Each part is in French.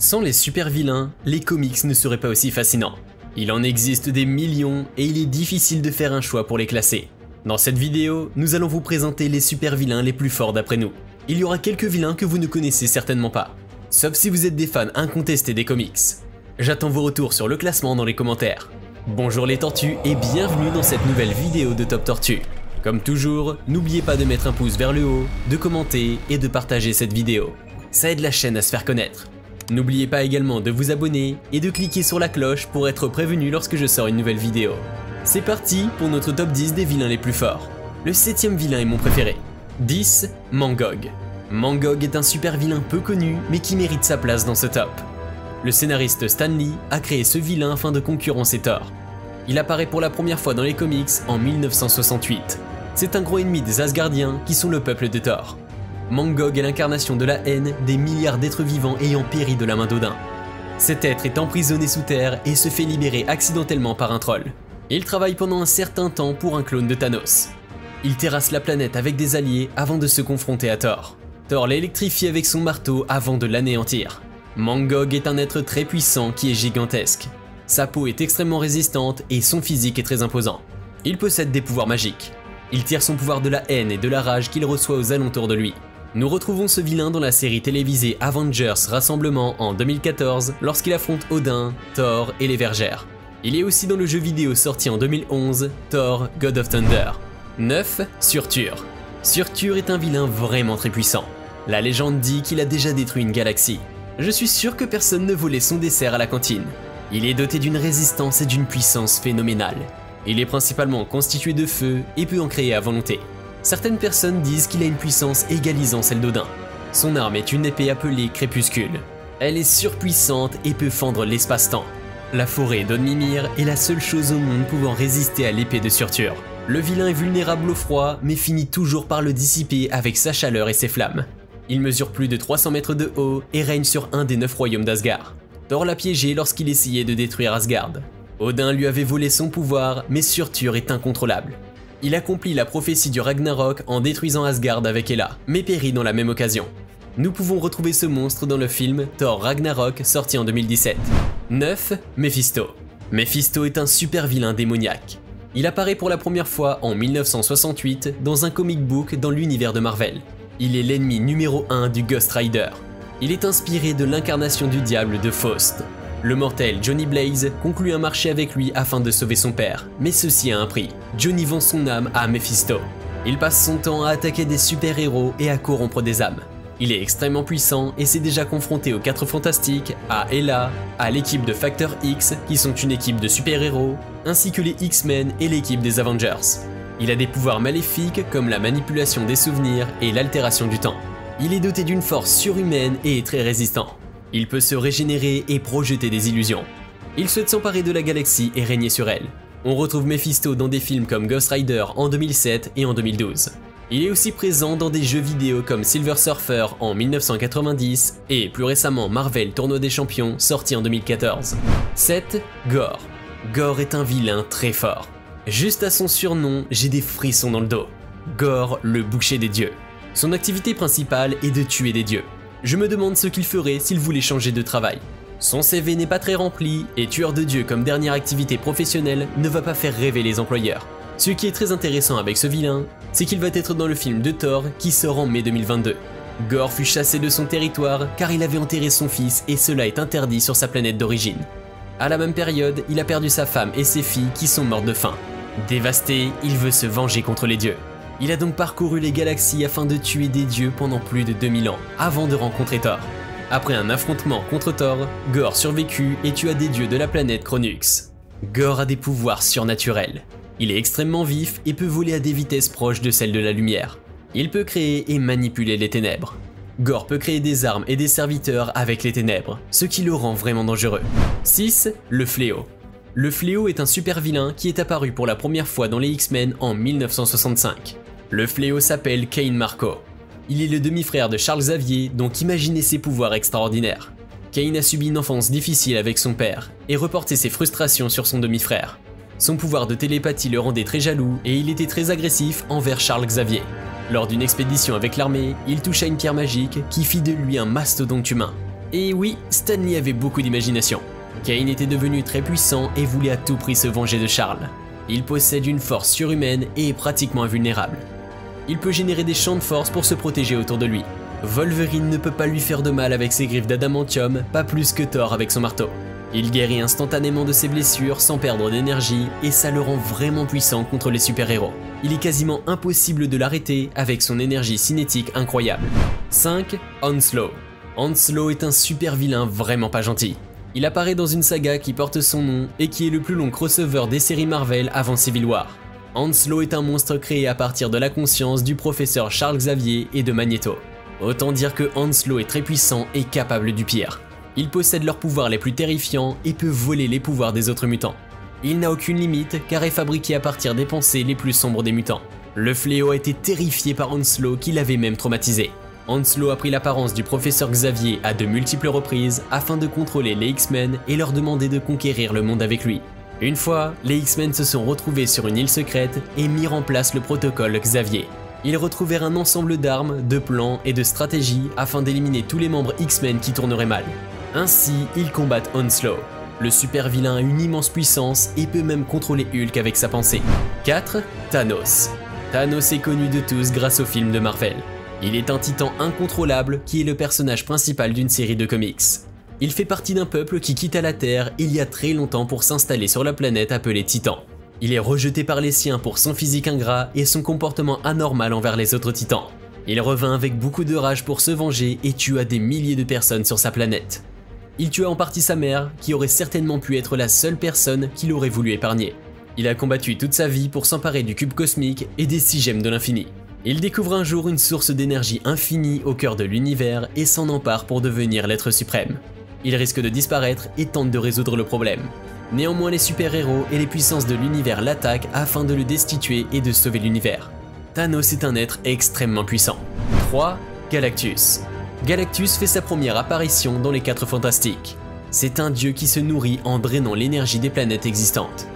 Sans les super vilains, les comics ne seraient pas aussi fascinants. Il en existe des millions et il est difficile de faire un choix pour les classer. Dans cette vidéo, nous allons vous présenter les super vilains les plus forts d'après nous. Il y aura quelques vilains que vous ne connaissez certainement pas, sauf si vous êtes des fans incontestés des comics. J'attends vos retours sur le classement dans les commentaires. Bonjour les tortues et bienvenue dans cette nouvelle vidéo de Top Tortue. Comme toujours, n'oubliez pas de mettre un pouce vers le haut, de commenter et de partager cette vidéo. Ça aide la chaîne à se faire connaître. N'oubliez pas également de vous abonner et de cliquer sur la cloche pour être prévenu lorsque je sors une nouvelle vidéo. C'est parti pour notre top 10 des vilains les plus forts. Le 7ème vilain est mon préféré. 10. Mangog. Mangog est un super vilain peu connu mais qui mérite sa place dans ce top. Le scénariste Stan Lee a créé ce vilain afin de concurrencer Thor. Il apparaît pour la première fois dans les comics en 1968. C'est un gros ennemi des Asgardiens qui sont le peuple de Thor. Mangog est l'incarnation de la haine des milliards d'êtres vivants ayant péri de la main d'Odin. Cet être est emprisonné sous terre et se fait libérer accidentellement par un troll. Il travaille pendant un certain temps pour un clone de Thanos. Il terrasse la planète avec des alliés avant de se confronter à Thor. Thor l'électrifie avec son marteau avant de l'anéantir. Mangog est un être très puissant qui est gigantesque. Sa peau est extrêmement résistante et son physique est très imposant. Il possède des pouvoirs magiques. Il tire son pouvoir de la haine et de la rage qu'il reçoit aux alentours de lui. Nous retrouvons ce vilain dans la série télévisée Avengers Rassemblement en 2014 lorsqu'il affronte Odin, Thor et les Vergères. Il est aussi dans le jeu vidéo sorti en 2011, Thor God of Thunder. 9. Surtur. Surtur est un vilain vraiment très puissant. La légende dit qu'il a déjà détruit une galaxie. Je suis sûr que personne ne volait son dessert à la cantine. Il est doté d'une résistance et d'une puissance phénoménale. Il est principalement constitué de feu et peut en créer à volonté. Certaines personnes disent qu'il a une puissance égalisant celle d'Odin. Son arme est une épée appelée Crépuscule. Elle est surpuissante et peut fendre l'espace-temps. La forêt d'Odmimir est la seule chose au monde pouvant résister à l'épée de Surtur. Le vilain est vulnérable au froid mais finit toujours par le dissiper avec sa chaleur et ses flammes. Il mesure plus de 300 mètres de haut et règne sur un des 9 royaumes d'Asgard. Thor l'a piégé lorsqu'il essayait de détruire Asgard. Odin lui avait volé son pouvoir mais Surtur est incontrôlable. Il accomplit la prophétie du Ragnarok en détruisant Asgard avec Hela, mais périt dans la même occasion. Nous pouvons retrouver ce monstre dans le film Thor Ragnarok sorti en 2017. 9. Mephisto. Mephisto est un super vilain démoniaque. Il apparaît pour la première fois en 1968 dans un comic book dans l'univers de Marvel. Il est l'ennemi numéro 1 du Ghost Rider. Il est inspiré de l'incarnation du diable de Faust. Le mortel Johnny Blaze conclut un marché avec lui afin de sauver son père, mais ceci a un prix. Johnny vend son âme à Mephisto. Il passe son temps à attaquer des super-héros et à corrompre des âmes. Il est extrêmement puissant et s'est déjà confronté aux 4 Fantastiques, à Hela, à l'équipe de Factor X, qui sont une équipe de super-héros, ainsi que les X-Men et l'équipe des Avengers. Il a des pouvoirs maléfiques comme la manipulation des souvenirs et l'altération du temps. Il est doté d'une force surhumaine et est très résistant. Il peut se régénérer et projeter des illusions. Il souhaite s'emparer de la galaxie et régner sur elle. On retrouve Mephisto dans des films comme Ghost Rider en 2007 et en 2012. Il est aussi présent dans des jeux vidéo comme Silver Surfer en 1990 et plus récemment Marvel Tournoi des Champions sorti en 2014. 7. Gorr. Gorr est un vilain très fort. Juste à son surnom, j'ai des frissons dans le dos. Gorr, le boucher des dieux. Son activité principale est de tuer des dieux. Je me demande ce qu'il ferait s'il voulait changer de travail. Son CV n'est pas très rempli et tueur de dieux comme dernière activité professionnelle ne va pas faire rêver les employeurs. Ce qui est très intéressant avec ce vilain, c'est qu'il va être dans le film de Thor qui sort en mai 2022. Gorr fut chassé de son territoire car il avait enterré son fils et cela est interdit sur sa planète d'origine. À la même période, il a perdu sa femme et ses filles qui sont mortes de faim. Dévasté, il veut se venger contre les dieux. Il a donc parcouru les galaxies afin de tuer des dieux pendant plus de 2000 ans, avant de rencontrer Thor. Après un affrontement contre Thor, Gorr survécut et tua des dieux de la planète Kronux. Gorr a des pouvoirs surnaturels. Il est extrêmement vif et peut voler à des vitesses proches de celles de la lumière. Il peut créer et manipuler les ténèbres. Gorr peut créer des armes et des serviteurs avec les ténèbres, ce qui le rend vraiment dangereux. 6. Le Fléau. Le Fléau est un super vilain qui est apparu pour la première fois dans les X-Men en 1965. Le Fléau s'appelle Cain Marko. Il est le demi-frère de Charles Xavier, donc imaginez ses pouvoirs extraordinaires. Cain a subi une enfance difficile avec son père et reporté ses frustrations sur son demi-frère. Son pouvoir de télépathie le rendait très jaloux et il était très agressif envers Charles Xavier. Lors d'une expédition avec l'armée, il toucha une pierre magique qui fit de lui un mastodonte humain. Et oui, Stanley avait beaucoup d'imagination. Kane était devenu très puissant et voulait à tout prix se venger de Charles. Il possède une force surhumaine et est pratiquement invulnérable. Il peut générer des champs de force pour se protéger autour de lui. Wolverine ne peut pas lui faire de mal avec ses griffes d'adamantium, pas plus que Thor avec son marteau. Il guérit instantanément de ses blessures sans perdre d'énergie et ça le rend vraiment puissant contre les super-héros. Il est quasiment impossible de l'arrêter avec son énergie cinétique incroyable. 5. Onslow. Onslow est un super vilain vraiment pas gentil. Il apparaît dans une saga qui porte son nom et qui est le plus long crossover des séries Marvel avant Civil War. Onslow est un monstre créé à partir de la conscience du professeur Charles Xavier et de Magneto. Autant dire que Onslow est très puissant et capable du pire. Il possède leurs pouvoirs les plus terrifiants et peut voler les pouvoirs des autres mutants. Il n'a aucune limite car est fabriqué à partir des pensées les plus sombres des mutants. Le fléau a été terrifié par Onslow qui l'avait même traumatisé. Onslow a pris l'apparence du professeur Xavier à de multiples reprises afin de contrôler les X-Men et leur demander de conquérir le monde avec lui. Une fois, les X-Men se sont retrouvés sur une île secrète et mirent en place le protocole Xavier. Ils retrouvèrent un ensemble d'armes, de plans et de stratégies afin d'éliminer tous les membres X-Men qui tourneraient mal. Ainsi, ils combattent Onslow. Le super vilain a une immense puissance et peut même contrôler Hulk avec sa pensée. 4. Thanos. Thanos est connu de tous grâce au film de Marvel. Il est un titan incontrôlable qui est le personnage principal d'une série de comics. Il fait partie d'un peuple qui quitta la Terre il y a très longtemps pour s'installer sur la planète appelée Titan. Il est rejeté par les siens pour son physique ingrat et son comportement anormal envers les autres titans. Il revint avec beaucoup de rage pour se venger et tua des milliers de personnes sur sa planète. Il tua en partie sa mère, qui aurait certainement pu être la seule personne qu'il aurait voulu épargner. Il a combattu toute sa vie pour s'emparer du cube cosmique et des 6 gemmes de l'infini. Il découvre un jour une source d'énergie infinie au cœur de l'univers et s'en empare pour devenir l'être suprême. Il risque de disparaître et tente de résoudre le problème. Néanmoins, les super-héros et les puissances de l'univers l'attaquent afin de le destituer et de sauver l'univers. Thanos est un être extrêmement puissant. 3. Galactus. Galactus fait sa première apparition dans les 4 Fantastiques. C'est un dieu qui se nourrit en drainant l'énergie des planètes existantes.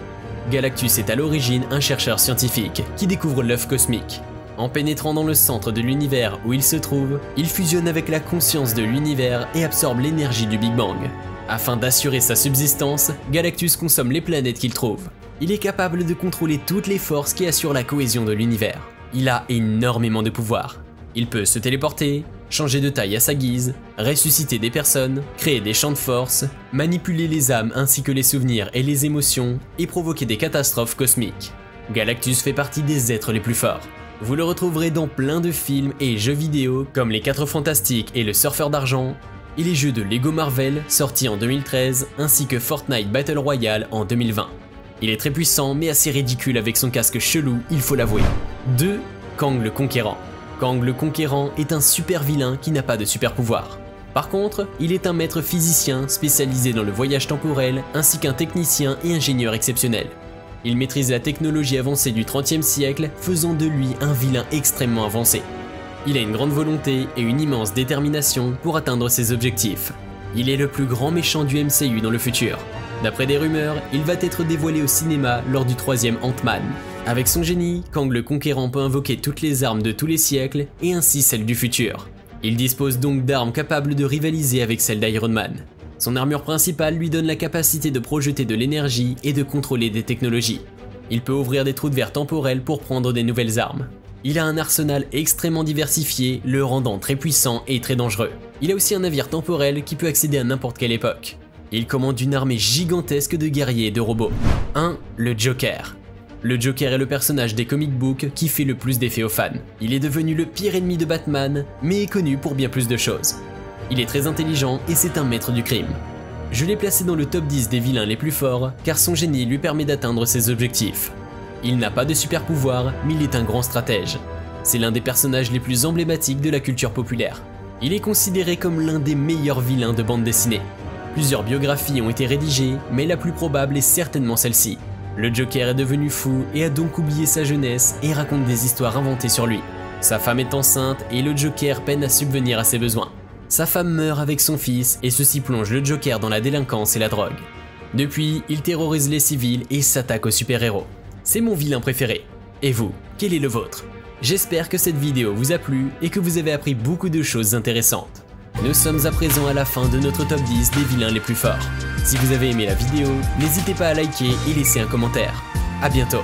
Galactus est à l'origine un chercheur scientifique qui découvre l'œuf cosmique. En pénétrant dans le centre de l'univers où il se trouve, il fusionne avec la conscience de l'univers et absorbe l'énergie du Big Bang. Afin d'assurer sa subsistance, Galactus consomme les planètes qu'il trouve. Il est capable de contrôler toutes les forces qui assurent la cohésion de l'univers. Il a énormément de pouvoirs. Il peut se téléporter, changer de taille à sa guise, ressusciter des personnes, créer des champs de force, manipuler les âmes ainsi que les souvenirs et les émotions, et provoquer des catastrophes cosmiques. Galactus fait partie des êtres les plus forts. Vous le retrouverez dans plein de films et jeux vidéo comme les 4 Fantastiques et le Surfeur d'Argent, et les jeux de Lego Marvel sortis en 2013 ainsi que Fortnite Battle Royale en 2020. Il est très puissant mais assez ridicule avec son casque chelou, il faut l'avouer. 2. Kang le Conquérant. Kang le Conquérant est un super vilain qui n'a pas de super pouvoir. Par contre, il est un maître physicien spécialisé dans le voyage temporel ainsi qu'un technicien et ingénieur exceptionnel. Il maîtrise la technologie avancée du XXe siècle, faisant de lui un vilain extrêmement avancé. Il a une grande volonté et une immense détermination pour atteindre ses objectifs. Il est le plus grand méchant du MCU dans le futur. D'après des rumeurs, il va être dévoilé au cinéma lors du 3e Ant-Man. Avec son génie, Kang le Conquérant peut invoquer toutes les armes de tous les siècles et ainsi celles du futur. Il dispose donc d'armes capables de rivaliser avec celles d'Iron Man. Son armure principale lui donne la capacité de projeter de l'énergie et de contrôler des technologies. Il peut ouvrir des trous de verre temporels pour prendre des nouvelles armes. Il a un arsenal extrêmement diversifié, le rendant très puissant et très dangereux. Il a aussi un navire temporel qui peut accéder à n'importe quelle époque. Il commande une armée gigantesque de guerriers et de robots. 1. Le Joker. Le Joker est le personnage des comic books qui fait le plus d'effet aux fans. Il est devenu le pire ennemi de Batman, mais est connu pour bien plus de choses. Il est très intelligent et c'est un maître du crime. Je l'ai placé dans le top 10 des vilains les plus forts car son génie lui permet d'atteindre ses objectifs. Il n'a pas de super pouvoir, mais il est un grand stratège. C'est l'un des personnages les plus emblématiques de la culture populaire. Il est considéré comme l'un des meilleurs vilains de bande dessinée. Plusieurs biographies ont été rédigées, mais la plus probable est certainement celle-ci. Le Joker est devenu fou et a donc oublié sa jeunesse et raconte des histoires inventées sur lui. Sa femme est enceinte et le Joker peine à subvenir à ses besoins. Sa femme meurt avec son fils et ceci plonge le Joker dans la délinquance et la drogue. Depuis, il terrorise les civils et s'attaque aux super-héros. C'est mon vilain préféré. Et vous, quel est le vôtre? J'espère que cette vidéo vous a plu et que vous avez appris beaucoup de choses intéressantes. Nous sommes à présent à la fin de notre top 10 des vilains les plus forts. Si vous avez aimé la vidéo, n'hésitez pas à liker et laisser un commentaire. A bientôt.